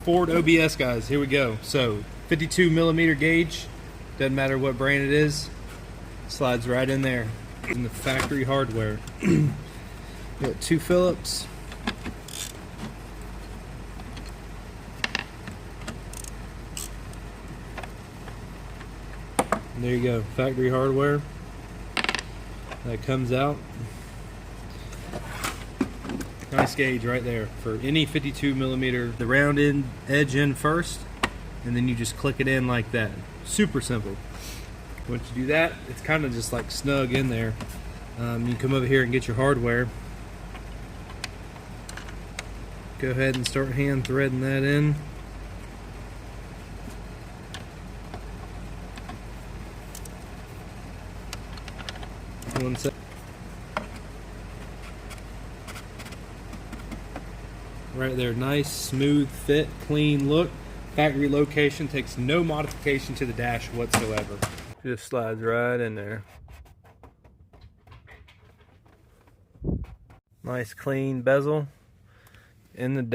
Ford OBS, guys. Here we go. So 52 millimeter gauge, doesn't matter what brand it is, slides right in there in the factory hardware. Got 2 Phillips. And there you go, factory hardware. That comes out. Nice gauge right there for any 52 millimeter. The round end edge in first, and then you just click it in like that. Super simple. Once you do that, it's kind of just like snug in there. You come over here and get your hardware. Go ahead and start hand threading that in. One sec. Right there, nice, smooth fit, clean look. Factory location, takes no modification to the dash whatsoever. Just slides right in there. Nice clean bezel in the dash.